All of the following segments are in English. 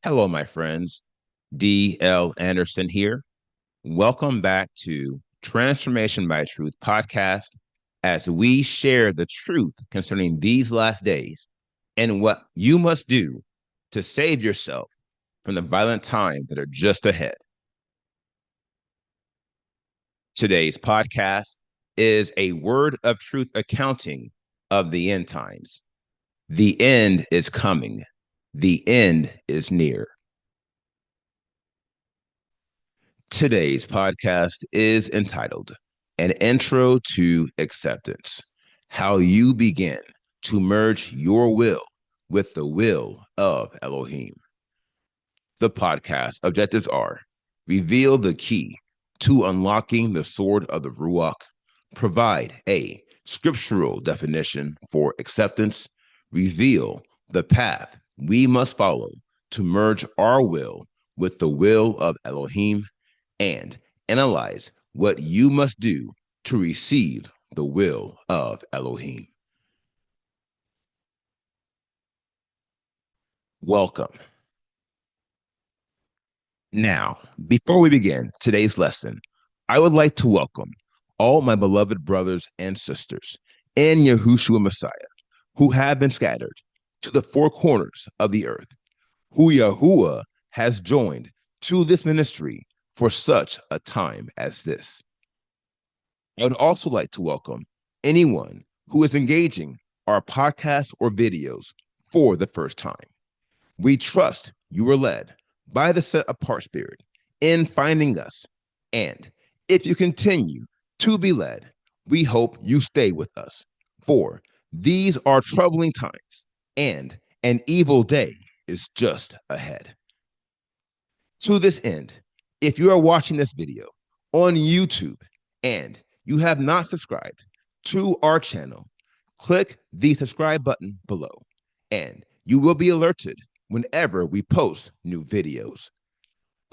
Hello, my friends. D.L. Anderson here. Welcome back to Transformation by Truth podcast as we share the truth concerning these last days and what you must do to save yourself from the violent times that are just ahead. Today's podcast is a word of truth accounting of the end times. The end is coming. The end is near. Today's podcast is entitled An Intro to Acceptance: How You Begin to Merge Your Will with the Will of Elohim. The podcast objectives are: reveal the key to unlocking the sword of the Ruach, provide a scriptural definition for acceptance, reveal the path we must follow to merge our will with the will of Elohim, and analyze what you must do to receive the will of Elohim. Welcome. Now, before we begin today's lesson, I would like to welcome all my beloved brothers and sisters in Yahushua Messiah who have been scattered to the four corners of the earth, who Yahuwah has joined to this ministry for such a time as this. I would also like to welcome anyone who is engaging our podcasts or videos for the first time. We trust you were led by the set apart spirit in finding us. And if you continue to be led, we hope you stay with us. For these are troubling times, and an evil day is just ahead. To this end, if you are watching this video on YouTube and you have not subscribed to our channel, click the subscribe button below, and you will be alerted whenever we post new videos.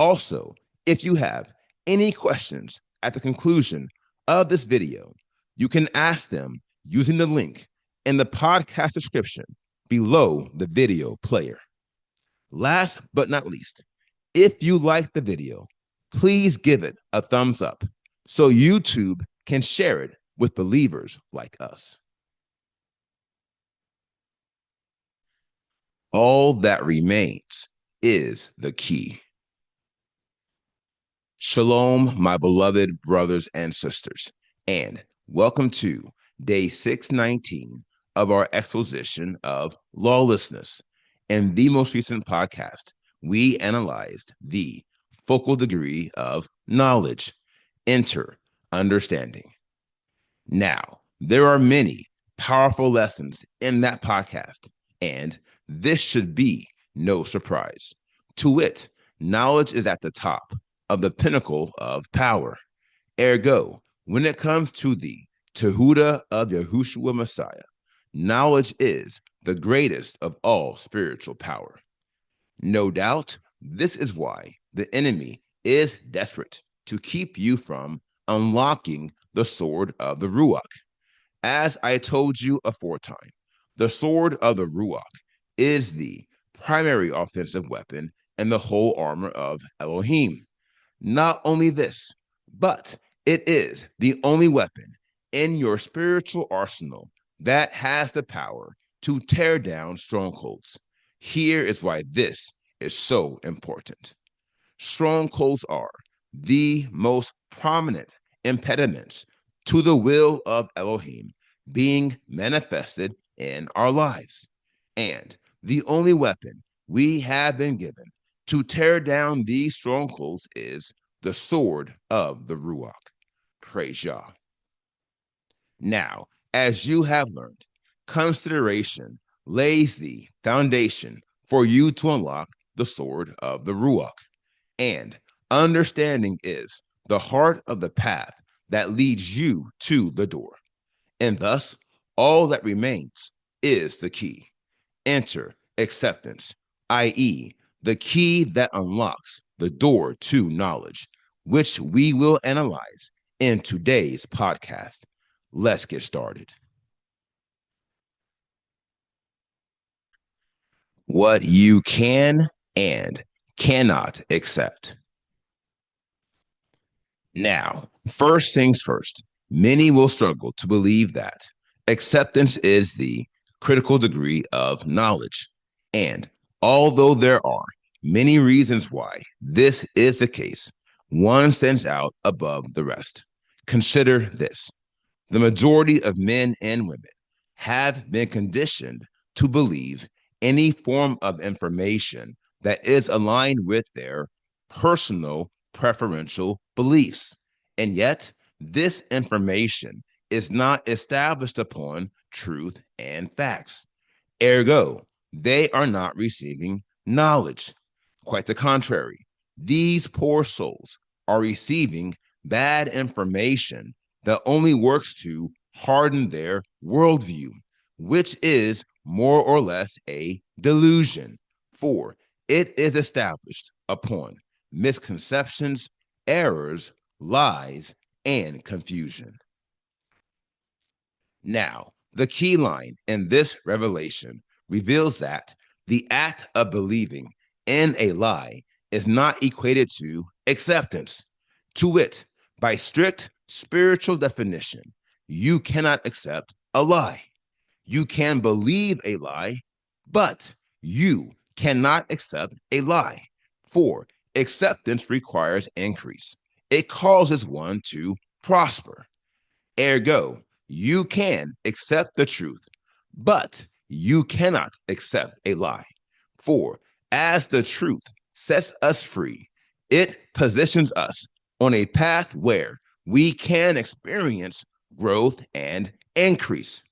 Also, if you have any questions at the conclusion of this video, you can ask them using the link in the podcast description below the video player. Last but not least, if you like the video, please give it a thumbs up so YouTube can share it with believers like us. All that remains is the key. Shalom, my beloved brothers and sisters, and welcome to day 619 of our exposition of lawlessness. In the most recent podcast, we analyzed the focal degree of knowledge, enter understanding. Now, there are many powerful lessons in that podcast, and this should be no surprise. To wit, knowledge is at the top of the pinnacle of power. Ergo, when it comes to the Tehuda of Yahushua Messiah, knowledge is the greatest of all spiritual power. No doubt, this is why the enemy is desperate to keep you from unlocking the sword of the Ruach. As I told you aforetime, the sword of the Ruach is the primary offensive weapon and the whole armor of Elohim. Not only this, but it is the only weapon in your spiritual arsenal that has the power to tear down strongholds. Here is why this is so important. Strongholds are the most prominent impediments to the will of Elohim being manifested in our lives. And the only weapon we have been given to tear down these strongholds is the sword of the Ruach. Praise Yah. Now, as you have learned, consideration lays the foundation for you to unlock the sword of the Ruach. And understanding is the heart of the path that leads you to the door. And thus, all that remains is the key. Enter acceptance, i.e., the key that unlocks the door to knowledge, which we will analyze in today's podcast. Let's get started. What you can and cannot accept. Now, first things first, many will struggle to believe that acceptance is the critical degree of knowledge. And although there are many reasons why this is the case, one stands out above the rest. Consider this: the majority of men and women have been conditioned to believe any form of information that is aligned with their personal preferential beliefs. And yet, this information is not established upon truth and facts. Ergo, they are not receiving knowledge. Quite the contrary, these poor souls are receiving bad information that only works to harden their worldview, which is more or less a delusion, for it is established upon misconceptions, errors, lies, and confusion. Now, the key line in this revelation reveals that the act of believing in a lie is not equated to acceptance. To wit, by strict spiritual definition, you cannot accept a lie. You can believe a lie, but you cannot accept a lie. For acceptance requires increase, it causes one to prosper. Ergo, you can accept the truth, but you cannot accept a lie. For as the truth sets us free, it positions us on a path where we can experience growth and increase.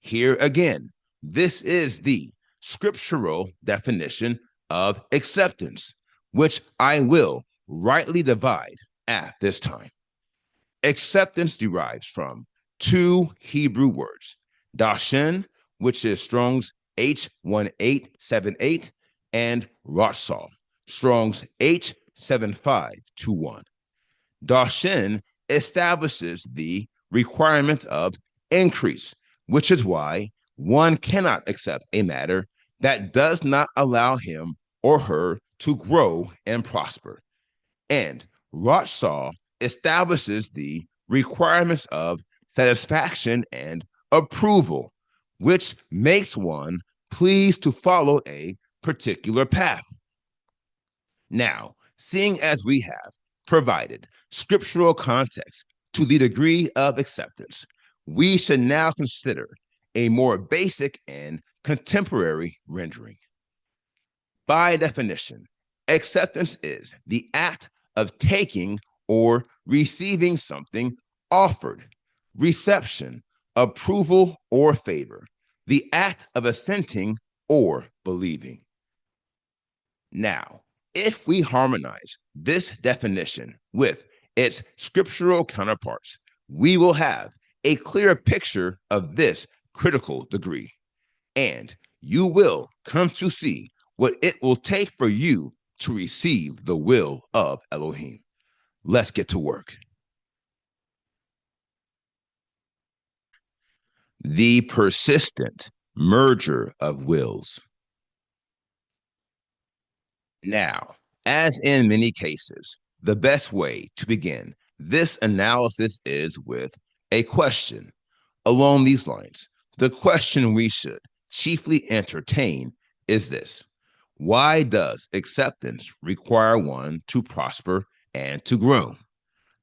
Here again, this is the scriptural definition of acceptance, which I will rightly divide at this time. Acceptance derives from two Hebrew words: dashen, which is Strong's H1878, and ratzah, Strong's H7521. Dashen establishes the requirement of increase, which is why one cannot accept a matter that does not allow him or her to grow and prosper. And ratzah establishes the requirements of satisfaction and approval, which makes one pleased to follow a particular path. Now, seeing as we have provided scriptural context to the degree of acceptance, we should now consider a more basic and contemporary rendering. By definition, acceptance is the act of taking or receiving something offered, reception, approval, or favor, the act of assenting or believing. Now, if we harmonize this definition with its scriptural counterparts, we will have a clear picture of this critical degree, and you will come to see what it will take for you to receive the will of Elohim. Let's get to work. The persistent merger of wills. Now, as in many cases, the best way to begin this analysis is with a question. Along these lines, the question we should chiefly entertain is this: why does acceptance require one to prosper and to grow?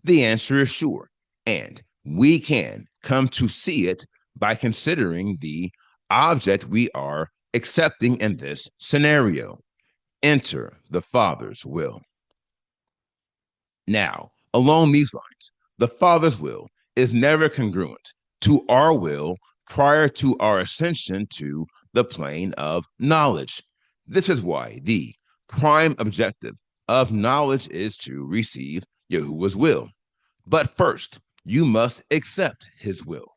The answer is sure, and we can come to see it by considering the object we are accepting in this scenario. Enter the Father's will. Now, along these lines, the Father's will is never congruent to our will prior to our ascension to the plane of knowledge. This is why the prime objective of knowledge is to receive Yahuwah's will. But first, you must accept his will.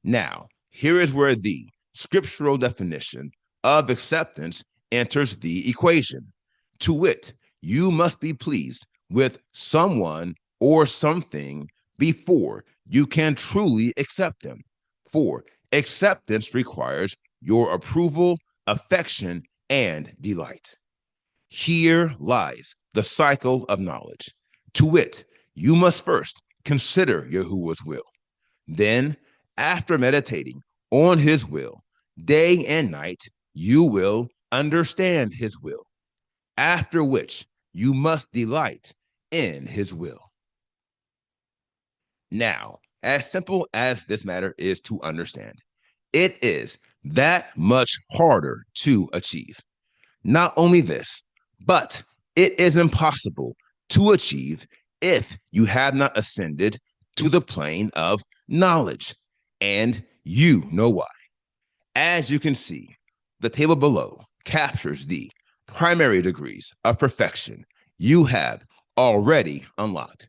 Now, here is where the scriptural definition of acceptance enters the equation. To wit, you must be pleased with someone or something before you can truly accept them. For acceptance requires your approval, affection, and delight. Here lies the cycle of knowledge. To wit, you must first consider Yahuwah's will. Then, after meditating on his will day and night, you will understand his will, after which you must delight in his will. Now, as simple as this matter is to understand, it is that much harder to achieve. Not only this, but it is impossible to achieve if you have not ascended to the plane of knowledge, and you know why. As you can see, the table below captures the primary degrees of perfection you have already unlocked.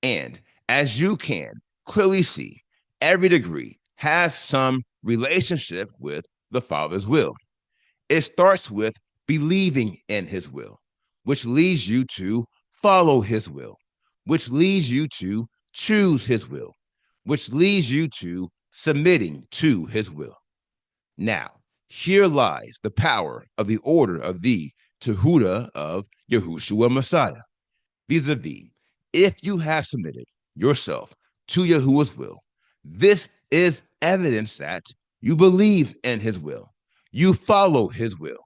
And as you can clearly see, every degree has some relationship with the Father's will. It starts with believing in his will, which leads you to follow his will, which leads you to choose his will, which leads you to submitting to his will. Now, here lies the power of the order of the Tehuda of Yahushua Messiah. Vis-a-vis, if you have submitted yourself to Yahuwah's will, this is evidence that you believe in his will, you follow his will,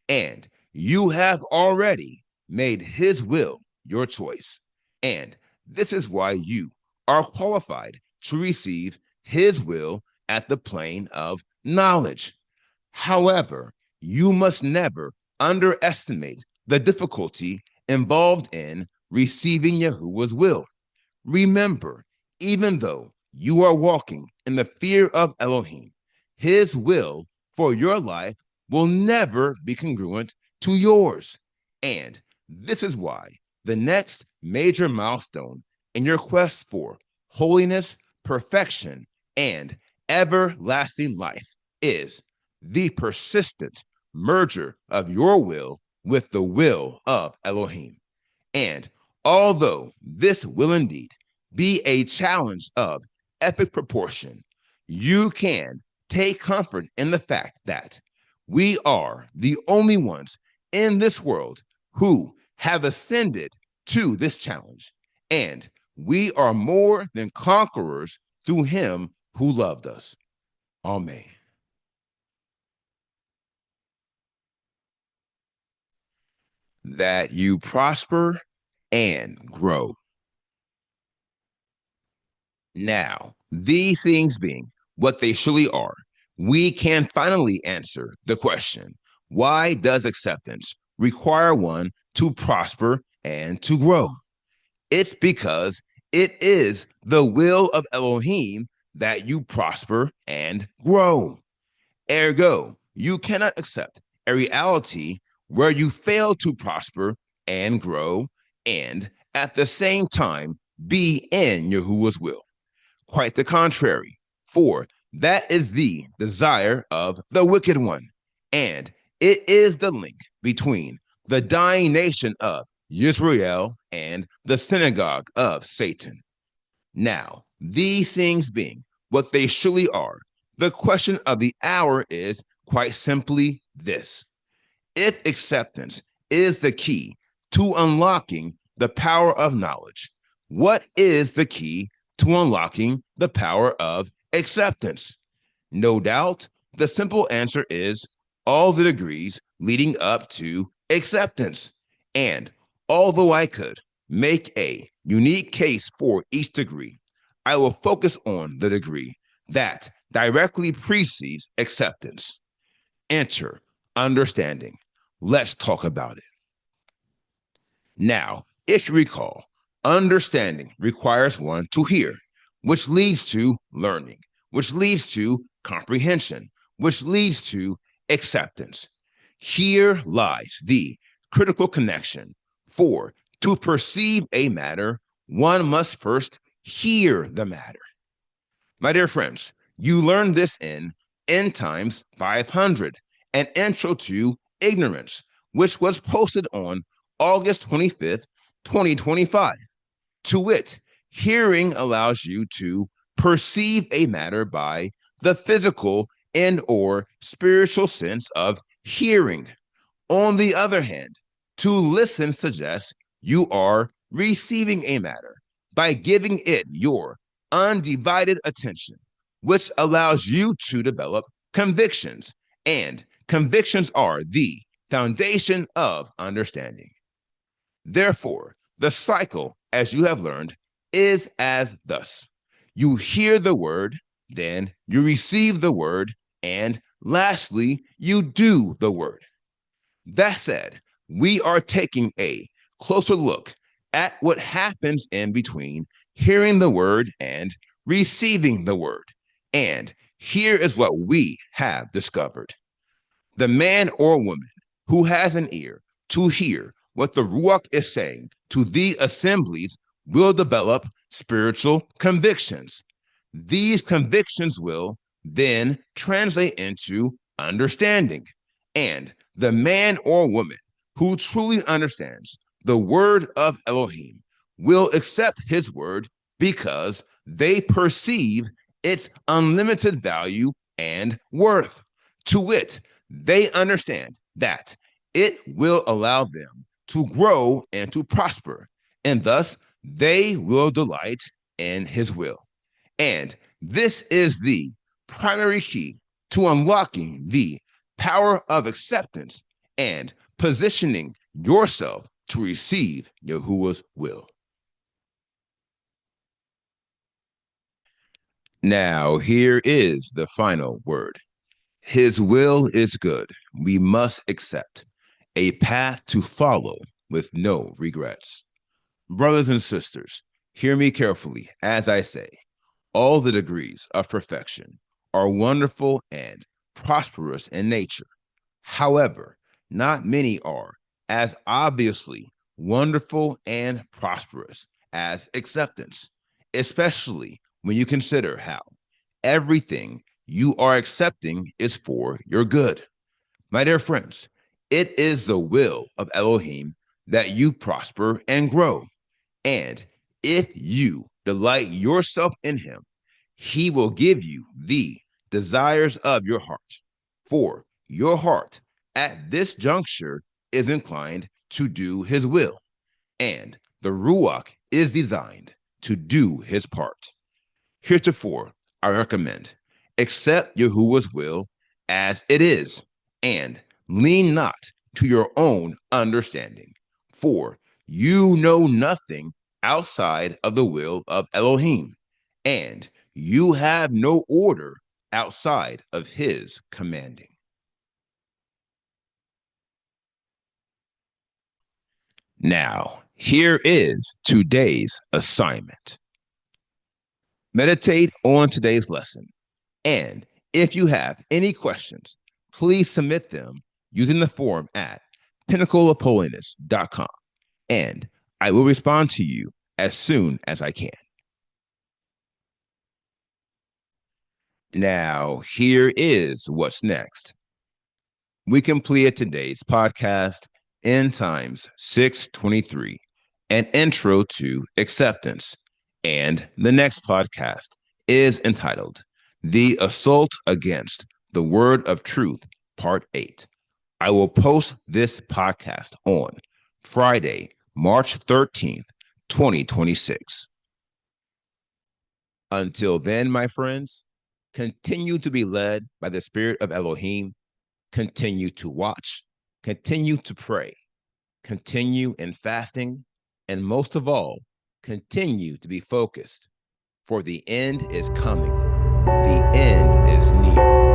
and you have already made his will your choice. And this is why you are qualified to receive his will at the plane of knowledge. However, you must never underestimate the difficulty involved in receiving Yahuwah's will. Remember, even though you are walking in the fear of Elohim, his will for your life will never be congruent to yours. And this is why the next major milestone in your quest for holiness, perfection, and everlasting life is the persistent merger of your will with the will of Elohim. And although this will indeed be a challenge of epic proportion, you can take comfort in the fact that we are the only ones in this world who have ascended to this challenge, and we are more than conquerors through him who loved us. Amen. That you prosper and grow. Now, these things being what they surely are, we can finally answer the question, why does acceptance require one to prosper and to grow? It's because it is the will of Elohim that you prosper and grow. Ergo, you cannot accept a reality where you fail to prosper and grow and at the same time be in Yahuwah's will. Quite the contrary, for that is the desire of the wicked one, and it is the link between the dying nation of Israel and the synagogue of Satan. Now, these things being what they surely are, the question of the hour is quite simply this. If acceptance is the key to unlocking the power of knowledge, what is the key to unlocking the power of acceptance? No doubt, the simple answer is all the degrees leading up to acceptance. And although I could make a unique case for each degree, I will focus on the degree that directly precedes acceptance. Enter understanding. Let's talk about it. Now, if you recall, understanding requires one to hear, which leads to learning, which leads to comprehension, which leads to acceptance. Here lies the critical connection. For to perceive a matter, one must first hear the matter. My dear friends, you learned this in End Times 500, an intro to ignorance, which was posted on August 25th, 2025. To wit, hearing allows you to perceive a matter by the physical and or spiritual sense of hearing. On the other hand, To listen suggests you are receiving a matter by giving it your undivided attention, which allows you to develop convictions, and convictions are the foundation of understanding. Therefore, the cycle, as you have learned, is as thus: you hear the word, then you receive the word, and lastly, you do the word. That said, we are taking a closer look at what happens in between hearing the word and receiving the word. And here is what we have discovered: the man or woman who has an ear to hear what the Ruach is saying to the assemblies will develop spiritual convictions. These convictions will then translate into understanding. And the man or woman who truly understands the word of Elohim will accept his word because they perceive its unlimited value and worth. To wit, they understand that it will allow them to grow and to prosper, and thus they will delight in his will. And this is the primary key to unlocking the power of acceptance and positioning yourself to receive Yahuwah's will. Now, here is the final word. His will is good. We must accept a path to follow with no regrets. Brothers and sisters, hear me carefully as I say, all the degrees of perfection are wonderful and prosperous in nature. However, not many are as obviously wonderful and prosperous as acceptance, especially when you consider how everything you are accepting is for your good. My dear friends, it is the will of Elohim that you prosper and grow. And if you delight yourself in him, he will give you the desires of your heart. For your heart at this juncture is inclined to do his will, and the Ruach is designed to do his part. Heretofore, I recommend accept Yahuwah's will as it is, and lean not to your own understanding, for you know nothing outside of the will of Elohim, and you have no order outside of his commanding. Now, here is today's assignment. Meditate on today's lesson, and if you have any questions, please submit them using the form at pinnacleofholiness.com, and I will respond to you as soon as I can. Now, here is what's next. We completed today's podcast, End Times 623, an intro to acceptance. And the next podcast is entitled The Assault Against the Word of Truth, Part 8. I will post this podcast on Friday, March 13th, 2026. Until then, my friends, continue to be led by the Spirit of Elohim. Continue to watch, continue to pray, continue in fasting, and most of all, continue to be focused, for the end is coming. The end is near.